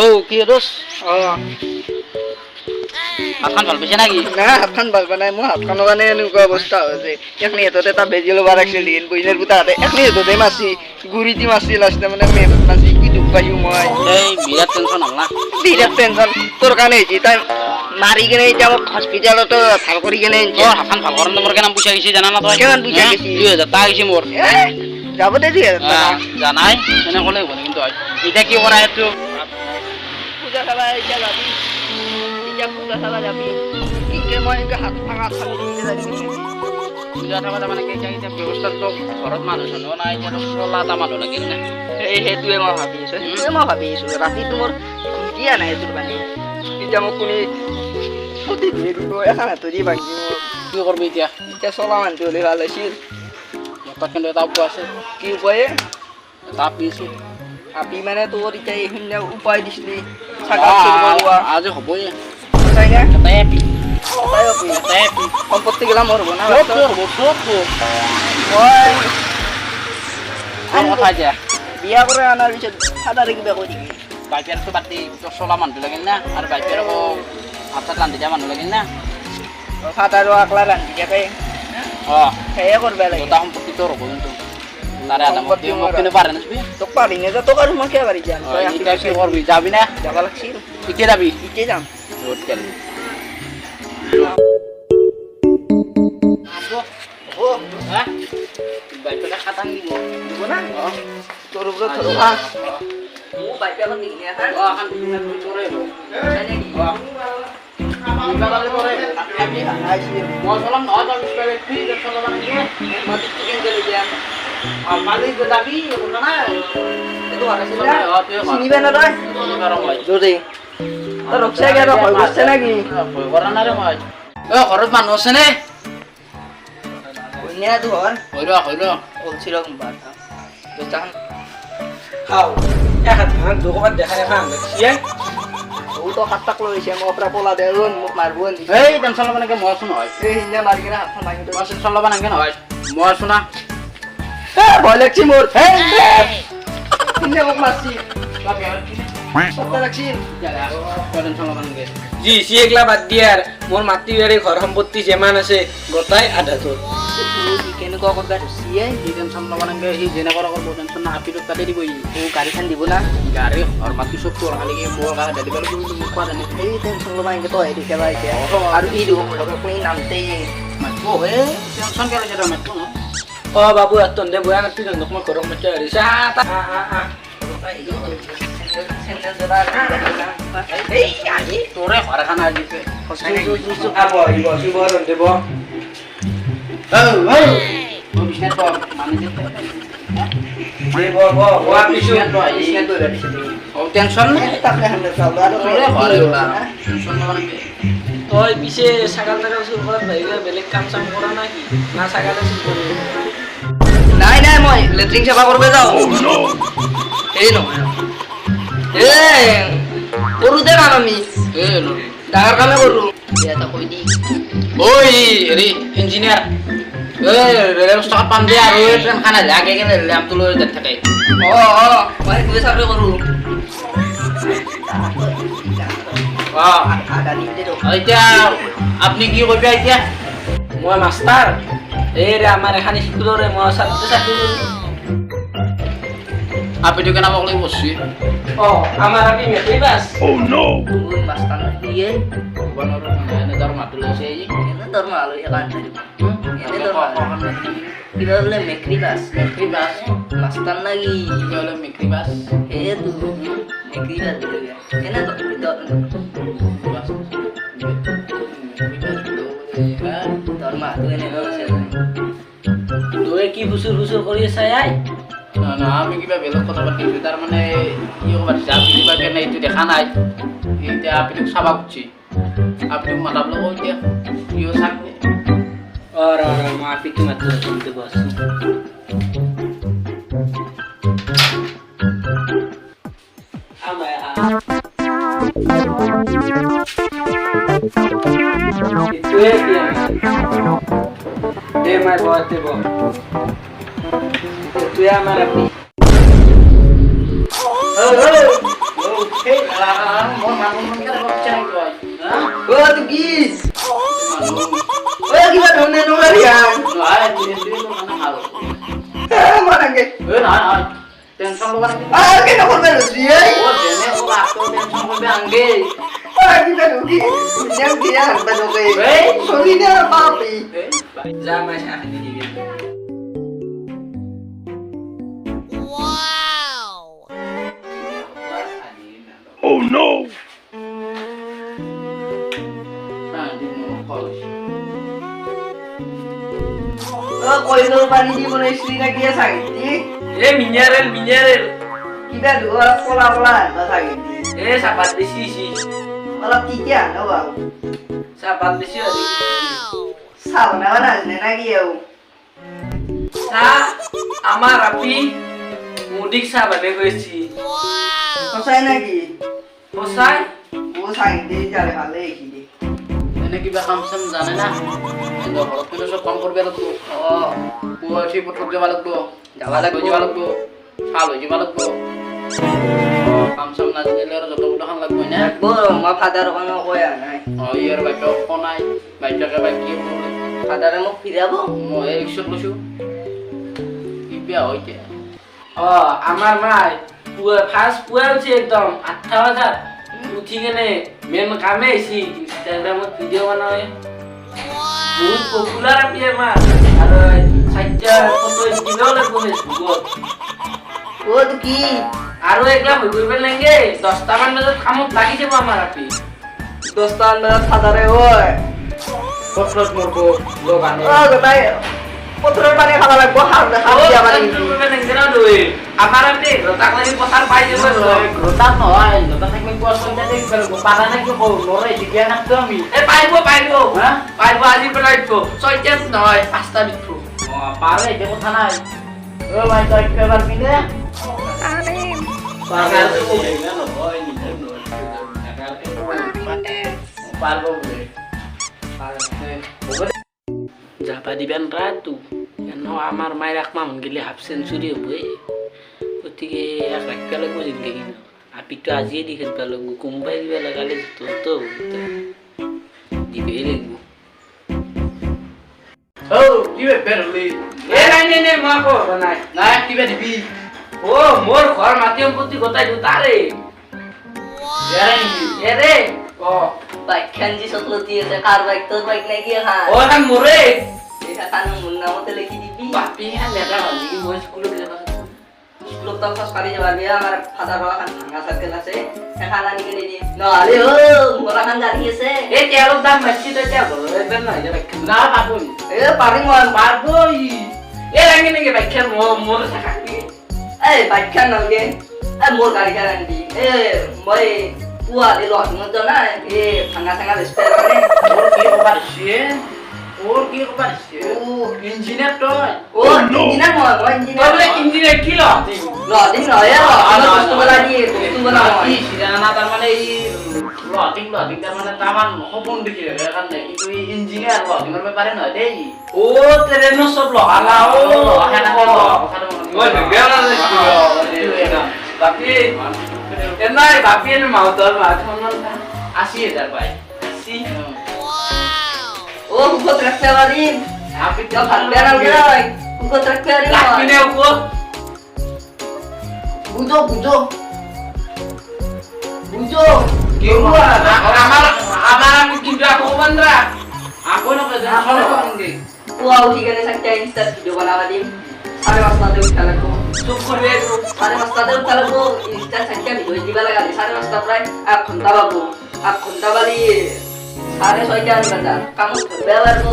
ও কি দোষ হাতখান ভাল পাইছে নাকি না হাতখান ভাল পোৱা নাই মোৰ হাতখনৰ কাৰণে এনেকুৱা অৱস্থা হৈছে এখনি হাততে এটা বেজি ল'ব লাগিছিল দিন বইনাৰ পুতাহঁতে এখনি হাততে মাছি গুৰি দি মাছি লাষ্টে মানে মেলত মাছি কি দুখ পাইছো মই এই বিৰাট টেনচন হ'ল না বিৰাট টেনচন তোৰ কাৰণে হৈছে তাই মাৰি কিনে এতিয়া মোক হস্পিটেলতো ভাল কৰি কিনে তোৰ হাতখান ভাল কৰোঁতে মোৰ কিমান পইচা গৈছে জানা না তই কিমান পইচা গৈছে 2000 টকা গৈছে মোৰ যাব দে 2000 টকা জানাই এনে ক'লে হ'ব কিন্তু এতিয়া কি কৰা এইটো পূজা চাবা এতিয়া যাবি এতিয়া পূজা চাবা যাবি কি মই এনেকৈ হাত ভাঙা ফালি পূজা চাবা তাৰমানে কি এতিয়া ব্যৱস্থাটো ঘৰত মানুহ চানুহ নাই এতিয়া চলা এটা মানুহ লাগিল না সেইটোৱে মই ভাবি আছো ৰাতিটো মোৰ দিয়া নাই তোৰ মানে এতিয়া মোক কোনে সঠিক এখন হাতৰি ভাঙি কি কৰিবি এতিয়া এতিয়া চলা মানুহটো হ'লে ভাল আছিল তাত কিন্তু এটা উপায় আছে কি উপায়ে এটা পিছোঁ আপি মানে তোৰ এতিয়া এইখিনি উপায় দিছিলি আজি হ'বই সঁচাইনে এটাই পি সম্পত্তি গেলা মোৰ হ'ব না মই কথা এতিয়া বিয়া কৰি অনাৰ পিছত ফাদাৰে কিবা কৈ দিবি বাইপিয়াৰটো পাতি চলা মানুহ লাগিল না আৰু বাইপিয়াৰ আকৌ হাতত ৰান্ধি দিয়া মানুহ লাগিল না ফাদাৰো আকলা ৰান্ধি দিয়াকে অঁ সেয়ে কৰিব লাগে দুটা সম্পত্তি তোৰ হ'ব কিন্তু তাৰে এটা মোক কিন্তু পাৰে নাচবি তোক পাৰি নে তোক আৰু মই কিয় পাৰি যাম এতিয়া কি কৰবি যাবি না যাব লাগছিল এতিয়া যাবি এতিয়া যাম ৰ'দ গেল বাইকটা খাটাং দিব দিব না তোৰ ওপৰত ধৰো হা মোৰ বাইক এখন দিলে হা এখন দিনে তুমি তোৰে হ'ব মই চলাম নহয় তই পিছফালে ফ্ৰী চলাব নালাগে মই টিকেট দিলে যাম মালিক যাবি শুনা নাই এইটো চিনিবে না তই যদি তই ৰক্ষা গেৰ ভয় কৰিছে নেকি ভয় কৰা নাই মই ঘৰত মানুহ আছে নে কন্যা ধৰ হৈ ৰ ওলছিল কোনবা বুঝতাম খাও এক হাত ভাঙ দুকবাত দেখা দেখা আনছিয়ে ও তো হাত টাক লৈছে মই পৰা পলা দে ৰন মোক মারব নি এই টেনচন ল'ব নালাগে মই আছো নহয় এই হিন্দা মাৰি কিনে হাতখন ভাঙি মই টেনচন ল'ব নালাগে নহয় মই আছো না ভয় লাগছি মোৰ হিন্দা মোক মারছি সত্য লাগছি টেনচন ল'ব নালাগে জি সি একলা বাদ দিয়াৰ মোৰ মাটি বাৰী ঘৰ সম্পত্তি যেমান আছে গোটাই আধাটো কেনেকুৱা কৰবা ধুছিয়ে সি টেনচন ল'ব নালাগে সি যেনে কৰা কৰিব টেনচন না হাপিটোত কাটি দিব ই ও গাড়ীখন দিব না গাড়ী ঘৰ মাটি চব তোৰ খালি মোৰ কাৰণে ডেলিভাৰী কৰিব মোক কোৱা জানে এই টেনচন ল'বা এনেকে তই দেখে বা এতিয়া আৰু ই দিব কোন নামতে মাতিব হে টেনচন কেলে লৈছে তই মাতিব ন অ বাবু তন্দে বয়া নাতি তন্দক মই ঘৰৰ মতে আহিছে তোৰে ঘৰ এখন আহি দিছে তই পিছে ছাগাল টাগাল চুৰ কৰাত বাহিৰে বেলেগ কাম চাম কৰা নাই না ছাগালে চুৰ কৰি নাই নাই মই লেট্ৰিন সেৱা কৰিব যাওঁ এই নহয় কৰোঁতে কাম আমি ডাঙৰ কামে কৰোঁ এটা কৈ দি ঐ হেৰি ইঞ্জিনিয়াৰ ৰেল ষ্টেচন পাম দে আৰু ট্ৰেইন খানা লাগে কেনে লেম্পটো লৈ যাই থাকে মই সেইটোৱে চাকৰি কৰোঁ এতিয়া আপুনি কি কৰিব এতিয়া মই মাষ্টাৰ এই ৰে আমাৰ এখন স্কুলৰে মই ছাত্ৰ ছাত্ৰী আপুনি কেনে মোক লৈ বসছি আমাৰ আপি মেট্ৰি পাছ মাস্তান দিয়ে দৰমাটো লৈছে এনে দৰমহা লৈ একান এনে দৰমহা কিবা বোলে মেক্ৰি বাছ মাস্তান লাগি মেক্ৰি বাছ সেইটো মেক্ৰি বাছ দিলে এনে দৰমহাটো এনে লৈছে তই কি হুচুৰ হুচুৰ কৰি আছা আই না আমি কিবা বেলেগ কথা পাতিছোঁ তাৰমানে কি ক'ব দিছে আপুনি কিবা কেনে এইটো দেখা নাই এতিয়া আপুনি চাব খুজিছে আপুনি মাতাবলৈ কওঁ এতিয়া কিয় চাক মই আপিটো মাত্ৰ শুনতে পাইছোঁ দে মাই বতে ব তুই আমাৰ আপনি মোৰ মানুহ কেনেকৈ বাচ্চা নাকি তই ও তুই কি ও কিবা ধরনের নোংরা দিয়া নহয় দিলে মানে ভালো মারাঙ্গে নহয় নহয় টেনশন ল'ব নালাগে আর কেন করবে দিয়ে ও যেনে ও আটো টেনশন করবে আঙ্গে কিবা ঢুকি নিয়ম দিয়া হাঁটবা ঢুকে এই সরি না বাপি যা মাই চাহ খাই দিবি Oh no! ও কইলো পানি দি বলে শ্রী না গিয়া সাইতি এ মিনারেল কিবা ধোয়া পোলা পোলা হাঁটবা সাইতি এ সাপাত বেশি ওলা কি আনো বাবু সাপাত বেশি আছে সাবনা বানাজনে না গিয়াও চা আমার আপি মুদিক চা বানে কইছি কোসাই নাকি বসাই ও সাইতি যারে ভালে এখিদি এনে কিবা কাম চাম জানে না কিন্তু ঘৰত কিন্তু চব কাম কৰিব লাগিব পুৱা উঠি পথাৰত যাব লাগিব যাব লাগিব ভাল হৈ যাব লাগিব কাম চাম নাজানিলে আৰু যত বটো খান লাগিব না বো মা ফাদাৰ কোনো কয়া নাই ইয়াৰ বাইক নাই বাইককে বাইক কি বলে ফাদাৰে মোক ফিৰাবো মই ৰিক্সাত লৈছো কি বিয়া হইছে আমার মাই পুয়া উঠছে একদম 8টা বাজার উঠি কেনে মেন কামে আইছি ইনস্টাগ্রামত ভিডিও বানায় বহুত পপুলার আপি আমার আর সাইটটা ফটো দিলেও লাগবো ফেসবুকত ও তো কি আৰু একলা হৈ গইবে লাগে 10টা মান বজাত কামত লাগি যাব আমার আপি দোস্তান ফাদারে ওই পথাৰত মৰব লগ আনে ও গোটাই পত্রের পানি খাওয়া লাগবো হাত দিয়া পানি আমার আপনি রোতাক লাগি পথার পাই যাব ঘৰতাত নহয় ঘৰতাত থাকিলে কোৱা চলতে দেখিব লাগিব পাৰা নাই কি কৰো নৰে এতিয়া নাকটো আমি এ পাইব হা পাইব আজি পেলাইতো 6টা নহয় 5টা দিছো পাৰে এতিয়া কথা নাই ও ভাই তই এবাৰ পিনে পারব বলে যাবা দিবেন রাতু কেন আমার মায়ের এক মামন গেলে হাফ সেঞ্চুরি হবই গতিকে এক রাখতে লাগবো জিন্দগি না আপিটো আজিয়ে দি খেলবা লাগবো কোনোবাই দিবা লাগালে তো দিবেই লাগবো ও কি বেরলি এ নাই মা কো নাই নাই কিবা দিবি ও মোর ঘর মাটি সম্পত্তি গোটাই দিও তারে এ রে ও বাইক খানজি সকল দিয়েছে কার বাইক তোর বাইক নাই গিয়া খা ও এখন মোরে এটা কান মুন্না মতে লিখি দিবি বাপি হ্যাঁ লেখা ভালো কি মই স্কুলে গেলে স্কুল তো ফাস পারি যাবার বিয়া আমার ফাদার বাবা খান ভাঙা সার্কেল আছে এখান আনি কে দিদি নালে ও মোরা খান জানি আছে এ তেলর দাম বেশি তো তেল বলো একদম না এটা না পাবই এ পারি মন পারবই এ লাগে নাকি ব্যাখ্যা মোর থাকা এই বাইক খান নালগে এই মোর গাড়ি খান আনবি এ মই পুয়া দিল মত না এ ভাঙা ভাঙা রেস্টে মানে ওর কি পারছে ও ইঞ্জিনিয়ার তো ও ইঞ্জিনিয়ার মই ইঞ্জিনিয়ার বলে ইঞ্জিনিয়ার কি লো লদিন নয় আর কষ্ট বলা দিয়ে কষ্ট বলা কি সিরানা তার মানে এই লটিং তার মানে তামান হপন দেখি এখান নাই কিন্তু ইঞ্জিনিয়ার লটিং এর ব্যাপারে নয় দেই ও ট্রেন সব লগালা ও এখানে মই বেলা বাপি এনাই বাপি এর মাউতর মাথন 80,000 ভাই সি ও কুকত রাখতে পারি আপনি তো ভাত বেড়াল গেল কুকত রাখতে পারি লাকি নে ও বুঝো বুঝো বুঝো কি আমার আমি কিন্তু আপো বন্ধরা আপো না কাজ ভালো করঙ্গে ও উঠি গেলে একটা ইনস্টা ভিডিও বানাবা দিম 5:30 বাজে উঠা লাগবো চুপ করবে 5:30 বাজে উঠা লাগবো ইনস্টা একটা ভিডিও দিবা লাগা 5:30 প্রায় 1 ঘন্টা বাবু 1 ঘন্টা বালি 6:30 বাজা কাম করবে পারবো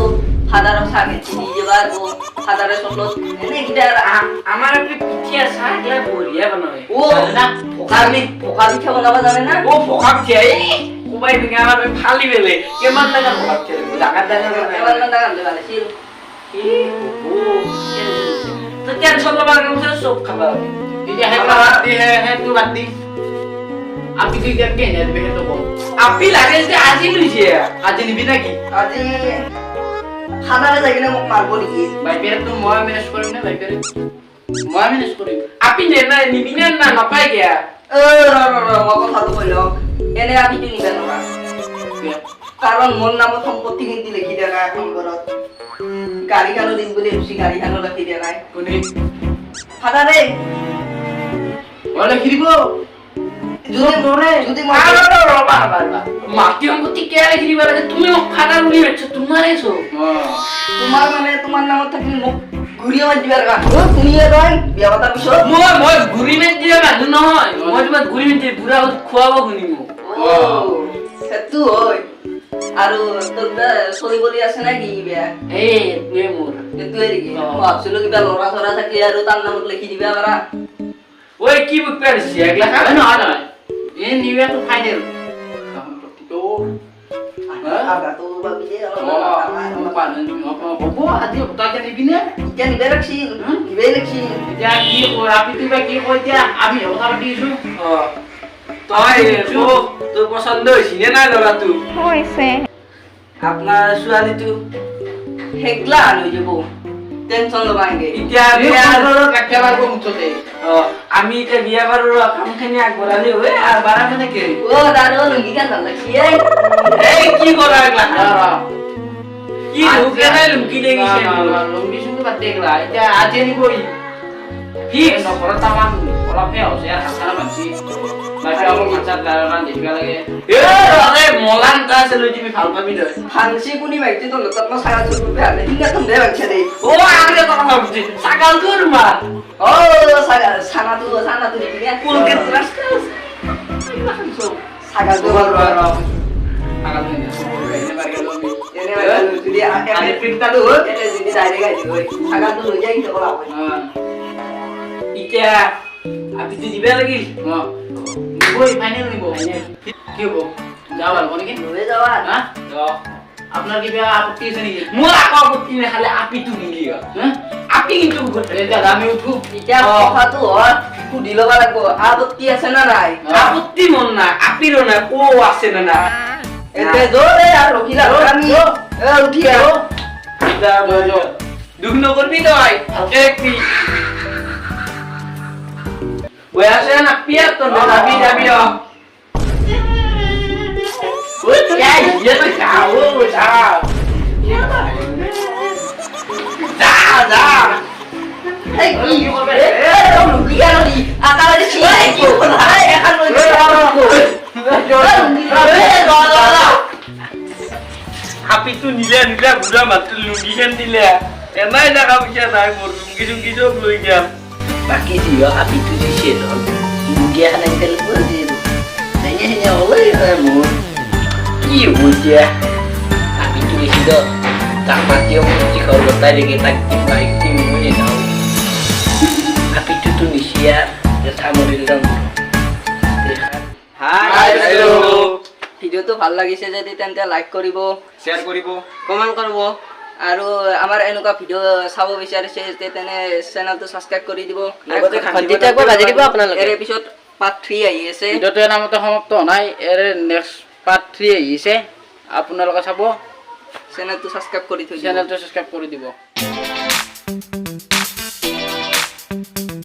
ফাদারও সাথে চিনি যে পারবো ফাদারের সঙ্গ এনে কিটা আমার আপনি পিঠিয়া সাগলা বড়িয়া বানাবে ও না পোকা পিঠা বানাবা জানে না ও পোকা পিঠিয়া কুবাই দিকে আমার ফালি বেলে কেমন টাকা পোকা পিঠিয়া জায়গা জায়গা এবার না দাঁড়ান দেবালে ছিল কি ও তো টেনশন লবার কাছে সব খাবার এই যে হে তুই বাদ দি আপনি কি দেখে নে দেখে তো বল আপনি লাগে যে আজি লইছে আজ নিবি নাকি আজি ফাদারে যাই কিনে মোক মারবো নাকি ভাই পেরে তো মই ম্যানেজ করিম না ভাই পেরে মই ম্যানেজ করিম আপনি নে না নিবি না না পাই গিয়া এ মই কথাটো কৈ লওক এনে আপিটো নিবা নোৱাৰা কাৰণ মোৰ নামত সম্পত্তি কিন্তু লিখি দিয়া নাই এখন ঘৰত গাড়ীখানো দিম বুলি ভাবিছি গাড়ীখানো লিখি দিয়া নাই কোনে ফাদাৰে বলে খিরিব যদি মই মাটি সম্পত্তি কে লিখি দিবা লাগে তুমি মোক ফাদার বুলি ভাবছো তোমার এসো তোমাৰ মানে তোমাৰ নামত থাকিলে মোক ঘূৰি মাৰি দিবা লগা তুমিয়ে তই বিয়া পতাৰ পিছত মই ঘুৰি মেট দিয়া মানুহ নহয় মই তোমাক ঘুৰি মেট দিয়ে বুঢ়া খুৱাব শুনিম সেইটো হয় আৰু তোৰ চলিবলি আছে নে কি বিয়া এইটোৱে মোৰ সেইটোৱে নেকি মই ভাবছিলো কিবা ল'ৰা চৰা থাকিলে আৰু তাৰ নামত লিখি দিবা পাৰা ঐ কি বুক পাইছি একলা খা নহয় নহয় এই নিউ ইয়াৰ টু ফাইনেল সম্পত্তিটো আগাটো ভাবি দে হ'ব আজি সূতাকে নিবিনে এতিয়া নিবে লাগছিল নিবেই লাগছিল এতিয়া কি ৰাতিটো বা কি কয় এতিয়া আমি কথা পাতিছো তই তোৰ পছন্দ হৈছে নে নাই ল'ৰাটো হৈছে আপোনাৰ ছোৱালীটো হেগলা লৈ যাব টেনচন ল'বা এনেকে এতিয়া আমি এতিয়া বিয়া বাৰুৰ কামখিনি আগবঢ়ালে হয় আৰু বাৰা মানে কি দাদা লুঙ্গি খান ভাল লাগছি এই কি কৰা একলা কি ঢুকে নাই লুকি দে গিছে লম্বি সুন্দৰ বাদ দেখলা এটা আজি নিবই ফিক্স ঘৰত তামান অলপহে হৈছে আৰু খানা মাছি বাকি অলপ মাছাত গাড়ান দেখিবা লাগে আরে মলান তা আছে লৈ তুমি ভাল পাবি তই ফান্সি কোনি বাইতে তো লোকত মই সারা চুল বেলে হিঙ্গা তুমি দে বাচ্চা দে ও আগে কথা ভাবছি সাকাল তোর মার ও সানা তু দিবি কুলকে রাস্তা সাগা তো বল আগা তুমি এনে বাগে লম্বি এনে যদি এনে প্রিন্টটা তো এনে যদি ডাইরেক্ট আই দিই সাগা তো লই যাই তো বলা ইটা আপনি তো দিবে লাগিল নিবই ফাইনাল নিব কি হবো যাওয়ার কোনে কি লই যাওয়া হ্যাঁ আপনার কি বিয়া আপত্তি আছে নাকি মোর আকো আপত্তি না খালি আপি তু নিলি হ্যাঁ আপি কিন্তু করতে এটা আমি উঠু ইটা কথা তো সুধি লবা লাগবো আপত্তি আছে না নাই আপত্তি মন না আপিরও না ও আছে না না এতে জোরে আর রকিলা আমি উঠিয়া দুঃখ নকরবি তই একটি ওই আসে না পিয়া তো যাবি যাবি ওই এই যে তো খাও যা যা যা এই কি করবে লুঙ্গি আর দি আকালে ছি কি করবে এখন আপি তো নিলে নিলে বুড়া মাত্র লুঙ্গি খেন দিলে এনাই টাকা পয়সা নাই মোর লুঙ্গি চুঙ্গি সব লই গিয়া বাকি দিও আপি তুই সে ধর লুঙ্গি এখন আইতে লাগবে যে হ্যাঁ ওই মোর কি বুঝিয়া আপি তুই লিখি দাও তারপর কেউ মুক্তি করবো তাই রেখে থাকতে পারি মনে নাও আপি তুই নিশিয়া সামরিল দাম হাই হ্যালো ভিডিওটো ভাল লাগিছে যদি তেন্তে লাইক কৰিব শেয়াৰ কৰিব কমেন্ট কৰিব আৰু আমাৰ এনেকুৱা ভিডিও চাব বিচাৰিছে তেনে চেনেলটো সাবস্ক্ৰাইব কৰি দিব ঘণ্টিটো একবাৰ বাজি দিব আপোনালোকে। এৰ পিছত পাৰ্ট 3 আহি আছে ভিডিওটো নামতে সমাপ্ত নাই এৰ নেক্সট পাৰ্ট 3 আহিছে আপোনালোকে চাব চেনেলটো সাবস্ক্ৰাইব কৰি থৈ দিব চ্যানেলটো সাবস্ক্ৰাইব কৰি দিব